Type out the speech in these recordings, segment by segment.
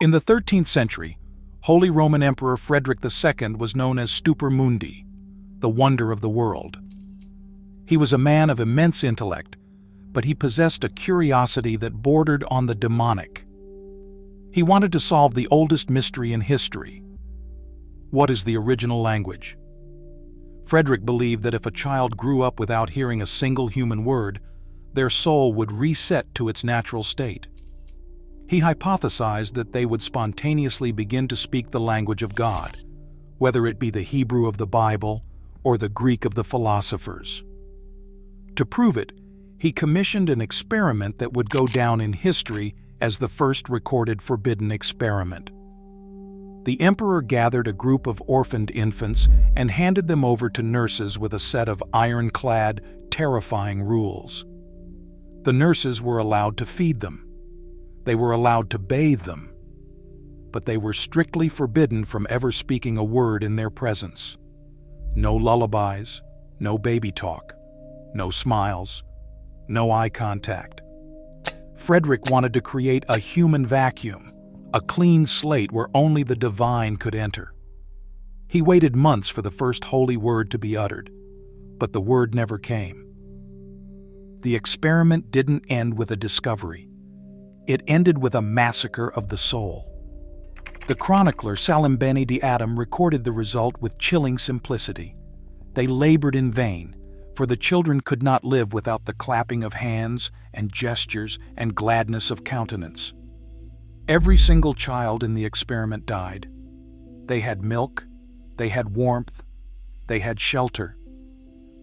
In the 13th century, Holy Roman Emperor Frederick II was known as Stupor Mundi, the wonder of the world. He was a man of immense intellect, but he possessed a curiosity that bordered on the demonic. He wanted to solve the oldest mystery in history. What is the original language? Frederick believed that if a child grew up without hearing a single human word, their soul would reset to its natural state. He hypothesized that they would spontaneously begin to speak the language of God, whether it be the Hebrew of the Bible or the Greek of the philosophers. To prove it, he commissioned an experiment that would go down in history as the first recorded forbidden experiment. The emperor gathered a group of orphaned infants and handed them over to nurses with a set of ironclad, terrifying rules. The nurses were allowed to feed them. They were allowed to bathe them, but they were strictly forbidden from ever speaking a word in their presence. No lullabies, no baby talk, no smiles, no eye contact. Frederick wanted to create a human vacuum, a clean slate where only the divine could enter. He waited months for the first holy word to be uttered, but the word never came. The experiment didn't end with a discovery. It ended with a massacre of the soul. The chronicler Salimbene di Adam recorded the result with chilling simplicity. They labored in vain, for the children could not live without the clapping of hands and gestures and gladness of countenance. Every single child in the experiment died. They had milk, they had warmth, they had shelter,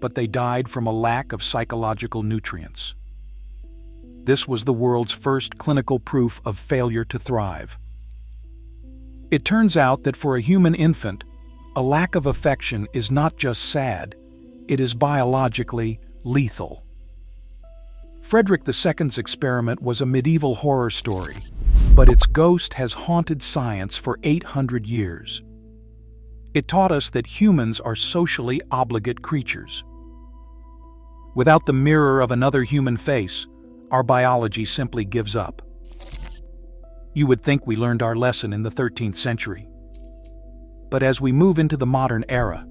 but they died from a lack of psychological nutrients. This was the world's first clinical proof of failure to thrive. It turns out that for a human infant, a lack of affection is not just sad, it is biologically lethal. Frederick II's experiment was a medieval horror story, but its ghost has haunted science for 800 years. It taught us that humans are socially obligate creatures. Without the mirror of another human face, our biology simply gives up. You would think we learned our lesson in the 13th century. But as we move into the modern era,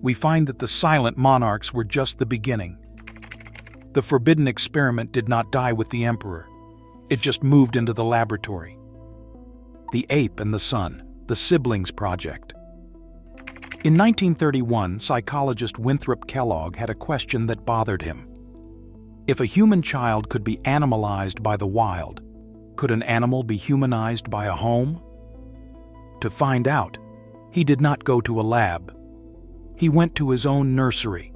we find that the silent monarchs were just the beginning. The forbidden experiment did not die with the emperor. It just moved into the laboratory. The Ape and the Sun, the Siblings Project. In 1931, psychologist Winthrop Kellogg had a question that bothered him. If a human child could be animalized by the wild, could an animal be humanized by a home? To find out, he did not go to a lab. He went to his own nursery.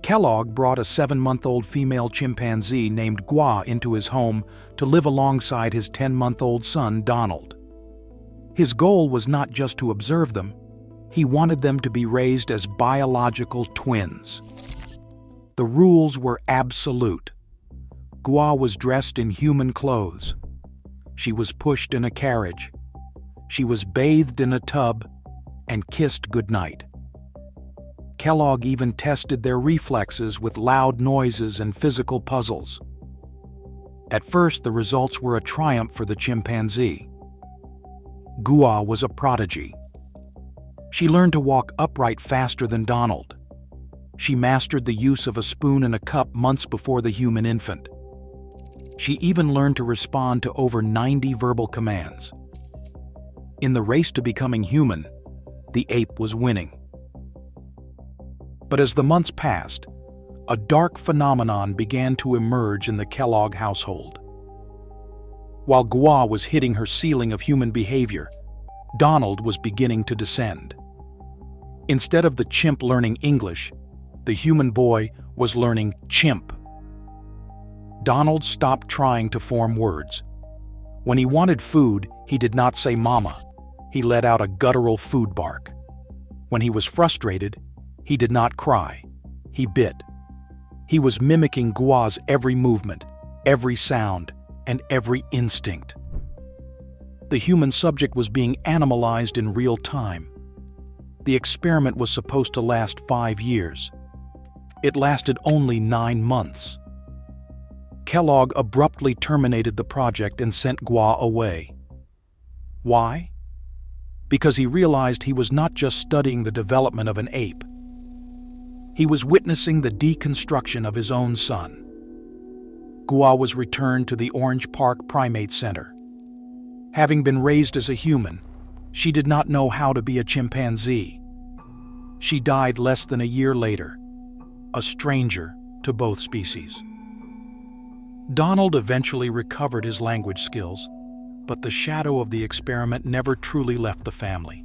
Kellogg brought a 7-month-old female chimpanzee named Gua into his home to live alongside his 10-month-old son, Donald. His goal was not just to observe them, he wanted them to be raised as biological twins. The rules were absolute. Gua was dressed in human clothes. She was pushed in a carriage. She was bathed in a tub and kissed goodnight. Kellogg even tested their reflexes with loud noises and physical puzzles. At first, the results were a triumph for the chimpanzee. Gua was a prodigy. She learned to walk upright faster than Donald. She mastered the use of a spoon and a cup months before the human infant. She even learned to respond to over 90 verbal commands. In the race to becoming human, the ape was winning. But as the months passed, a dark phenomenon began to emerge in the Kellogg household. While Gua was hitting her ceiling of human behavior, Donald was beginning to descend. Instead of the chimp learning English, the human boy was learning chimp. Donald stopped trying to form words. When he wanted food, he did not say mama. He let out a guttural food bark. When he was frustrated, he did not cry. He bit. He was mimicking Gua's every movement, every sound, and every instinct. The human subject was being animalized in real time. The experiment was supposed to last 5 years. It lasted only 9 months. Kellogg abruptly terminated the project and sent Gua away. Why? Because he realized he was not just studying the development of an ape. He was witnessing the deconstruction of his own son. Gua was returned to the Orange Park Primate Center. Having been raised as a human, she did not know how to be a chimpanzee. She died less than a year later, a stranger to both species. Donald eventually recovered his language skills, but the shadow of the experiment never truly left the family.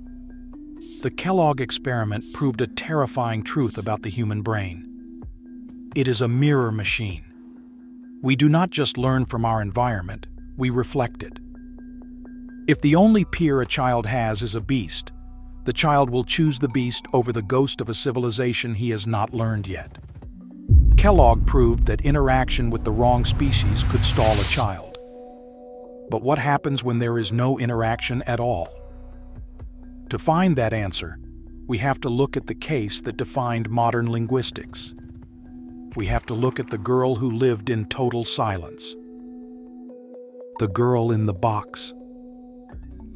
The Kellogg experiment proved a terrifying truth about the human brain. It is a mirror machine. We do not just learn from our environment, we reflect it. If the only peer a child has is a beast, the child will choose the beast over the ghost of a civilization he has not learned yet. Kellogg proved that interaction with the wrong species could stall a child. But what happens when there is no interaction at all? To find that answer, we have to look at the case that defined modern linguistics. We have to look at the girl who lived in total silence. The girl in the box.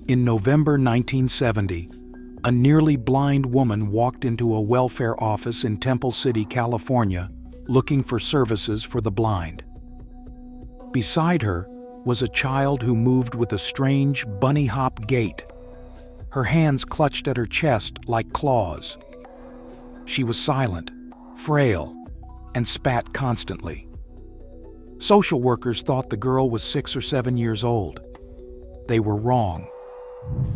In November 1970, a nearly blind woman walked into a welfare office in Temple City, California, looking for services for the blind. Beside her was a child who moved with a strange bunny-hop gait. Her hands clutched at her chest like claws. She was silent, frail, and spat constantly. Social workers thought the girl was 6 or 7 years old. They were wrong.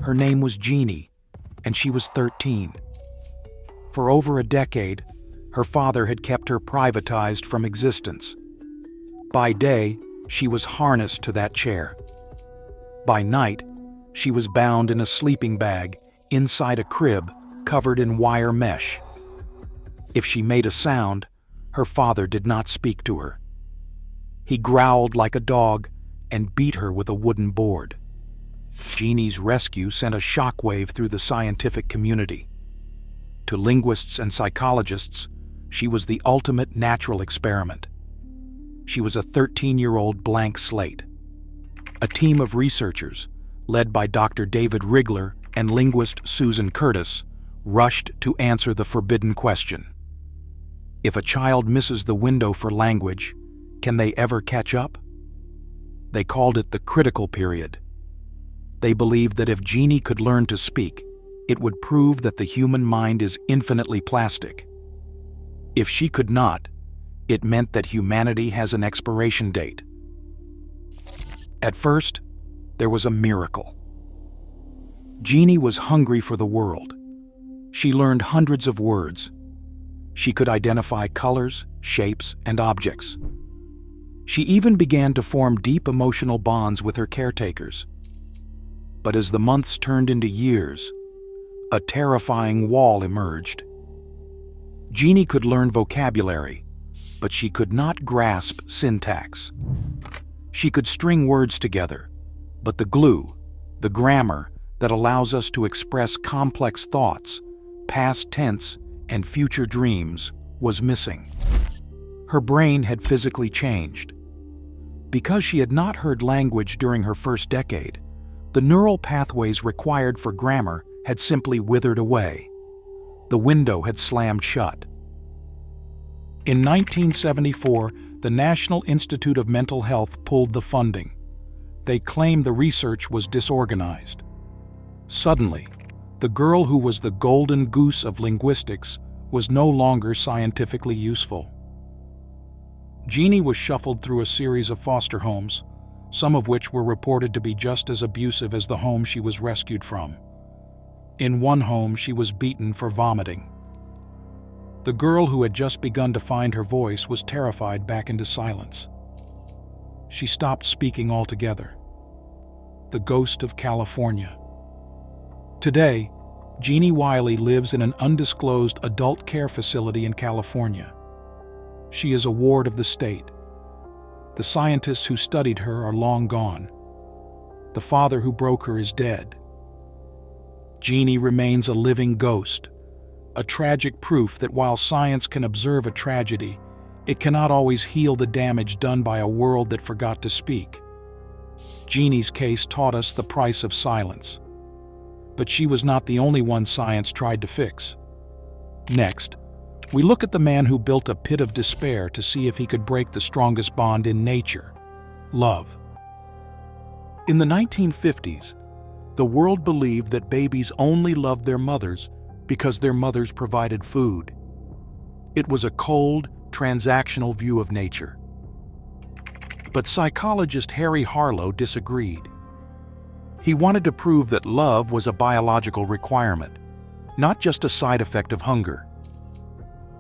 Her name was Genie, and she was 13. For over a decade, her father had kept her privatized from existence. By day, she was harnessed to that chair. By night, she was bound in a sleeping bag inside a crib covered in wire mesh. If she made a sound, her father did not speak to her. He growled like a dog and beat her with a wooden board. Genie's rescue sent a shockwave through the scientific community. To linguists and psychologists, she was the ultimate natural experiment. She was a 13-year-old blank slate. A team of researchers, led by Dr. David Rigler and linguist Susan Curtis, rushed to answer the forbidden question. If a child misses the window for language, can they ever catch up? They called it the critical period. They believed that if Genie could learn to speak, it would prove that the human mind is infinitely plastic. If she could not, it meant that humanity has an expiration date. At first, there was a miracle. Genie was hungry for the world. She learned hundreds of words. She could identify colors, shapes, and objects. She even began to form deep emotional bonds with her caretakers. But as the months turned into years, a terrifying wall emerged. Genie could learn vocabulary, but she could not grasp syntax. She could string words together, but the glue, the grammar that allows us to express complex thoughts, past tense, and future dreams, was missing. Her brain had physically changed. Because she had not heard language during her first decade, the neural pathways required for grammar had simply withered away. The window had slammed shut. In 1974, the National Institute of Mental Health pulled the funding. They claimed the research was disorganized. Suddenly, the girl who was the golden goose of linguistics was no longer scientifically useful. Genie was shuffled through a series of foster homes, some of which were reported to be just as abusive as the home she was rescued from. In one home, she was beaten for vomiting. The girl who had just begun to find her voice was terrified back into silence. She stopped speaking altogether. The ghost of California. Today, Genie Wiley lives in an undisclosed adult care facility in California. She is a ward of the state. The scientists who studied her are long gone. The father who broke her is dead. Genie remains a living ghost, a tragic proof that while science can observe a tragedy, it cannot always heal the damage done by a world that forgot to speak. Genie's case taught us the price of silence. But she was not the only one science tried to fix. Next, we look at the man who built a pit of despair to see if he could break the strongest bond in nature: love. In the 1950s, the world believed that babies only loved their mothers because their mothers provided food. It was a cold, transactional view of nature. But psychologist Harry Harlow disagreed. He wanted to prove that love was a biological requirement, not just a side effect of hunger.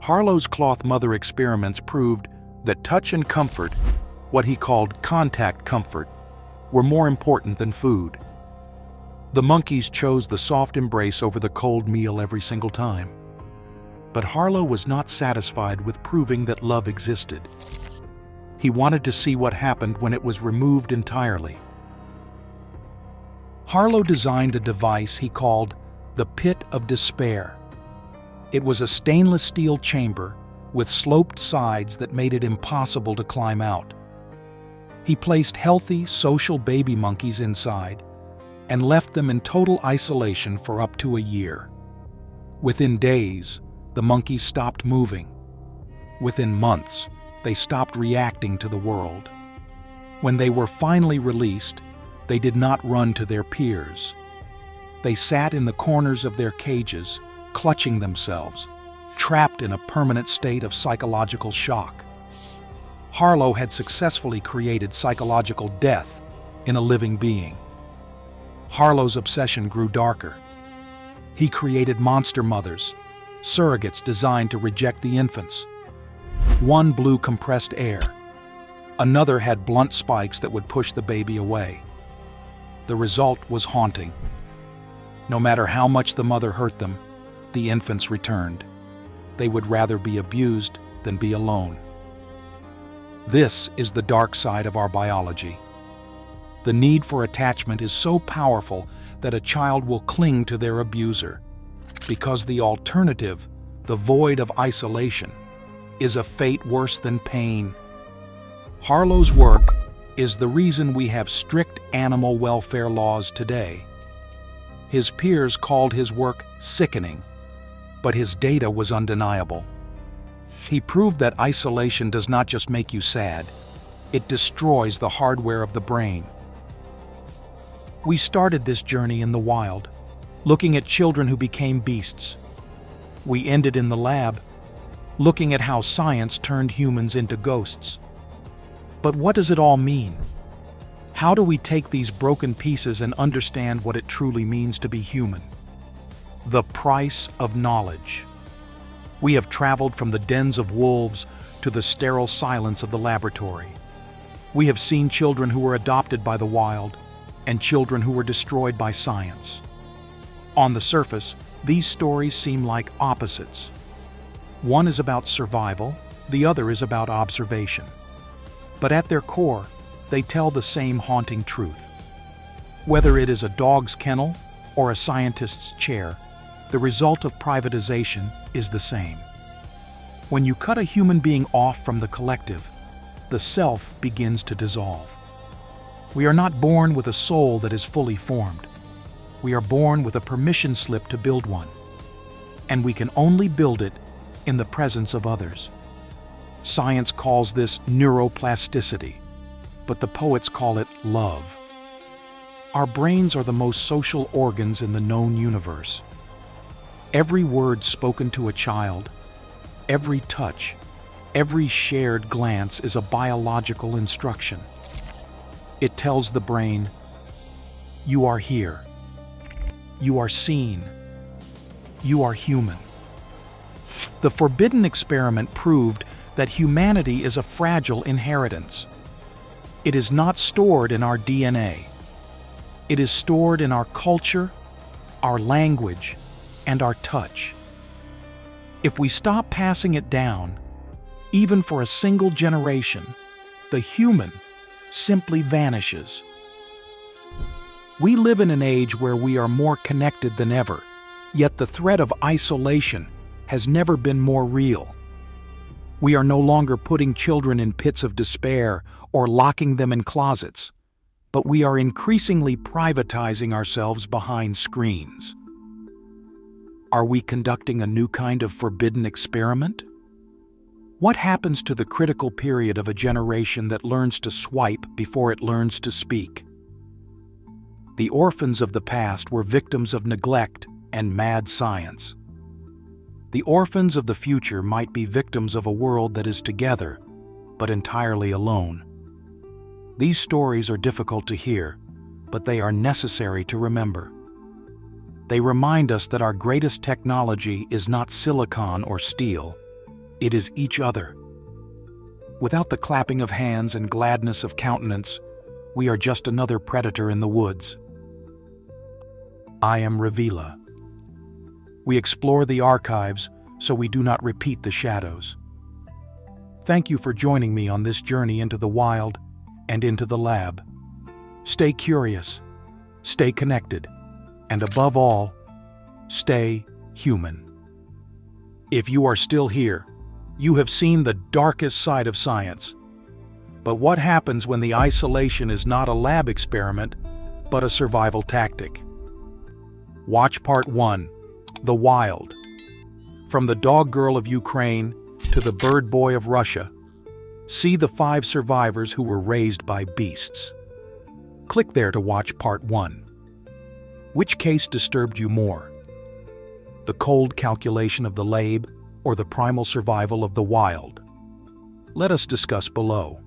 Harlow's cloth mother experiments proved that touch and comfort, what he called contact comfort, were more important than food. The monkeys chose the soft embrace over the cold meal every single time. But Harlow was not satisfied with proving that love existed. He wanted to see what happened when it was removed entirely. Harlow designed a device he called the Pit of Despair. It was a stainless steel chamber with sloped sides that made it impossible to climb out. He placed healthy, social baby monkeys inside and left them in total isolation for up to a year. Within days, the monkeys stopped moving. Within months, they stopped reacting to the world. When they were finally released, they did not run to their peers. They sat in the corners of their cages, clutching themselves, trapped in a permanent state of psychological shock. Harlow had successfully created psychological death in a living being. Harlow's obsession grew darker. He created monster mothers, surrogates designed to reject the infants. One blew compressed air. Another had blunt spikes that would push the baby away. The result was haunting. No matter how much the mother hurt them, the infants returned. They would rather be abused than be alone. This is the dark side of our biology. The need for attachment is so powerful that a child will cling to their abuser, because the alternative, the void of isolation, is a fate worse than pain. Harlow's work is the reason we have strict animal welfare laws today. His peers called his work sickening, but his data was undeniable. He proved that isolation does not just make you sad, it destroys the hardware of the brain. We started this journey in the wild, looking at children who became beasts. We ended in the lab, looking at how science turned humans into ghosts. But what does it all mean? How do we take these broken pieces and understand what it truly means to be human? The price of knowledge. We have traveled from the dens of wolves to the sterile silence of the laboratory. We have seen children who were adopted by the wild and children who were destroyed by science. On the surface, these stories seem like opposites. One is about survival, the other is about observation. But at their core, they tell the same haunting truth. Whether it is a dog's kennel or a scientist's chair, the result of privatization is the same. When you cut a human being off from the collective, the self begins to dissolve. We are not born with a soul that is fully formed. We are born with a permission slip to build one. And we can only build it in the presence of others. Science calls this neuroplasticity, but the poets call it love. Our brains are the most social organs in the known universe. Every word spoken to a child, every touch, every shared glance is a biological instruction. It tells the brain, you are here. You are seen. You are human. The forbidden experiment proved that humanity is a fragile inheritance. It is not stored in our DNA. It is stored in our culture, our language, and our touch. If we stop passing it down, even for a single generation, the human simply vanishes. We live in an age where we are more connected than ever, yet the threat of isolation has never been more real. We are no longer putting children in pits of despair or locking them in closets. but we are increasingly privatizing ourselves behind screens. Are we conducting a new kind of forbidden experiment? What happens to the critical period of a generation that learns to swipe before it learns to speak? The orphans of the past were victims of neglect and mad science. The orphans of the future might be victims of a world that is together, but entirely alone. These stories are difficult to hear, but they are necessary to remember. They remind us that our greatest technology is not silicon or steel, it is each other. Without the clapping of hands and gladness of countenance, we are just another predator in the woods. I am Reveela. We explore the archives so we do not repeat the shadows. Thank you for joining me on this journey into the wild and into the lab. Stay curious, stay connected, and above all, stay human. If you are still here, you have seen the darkest side of science. But what happens when the isolation is not a lab experiment, but a survival tactic? Watch Part 1, The Wild. From the dog girl of Ukraine to the bird boy of Russia, see the 5 survivors who were raised by beasts. Click there to watch Part 1. Which case disturbed you more? The cold calculation of the lab or the primal survival of the wild? Let us discuss below.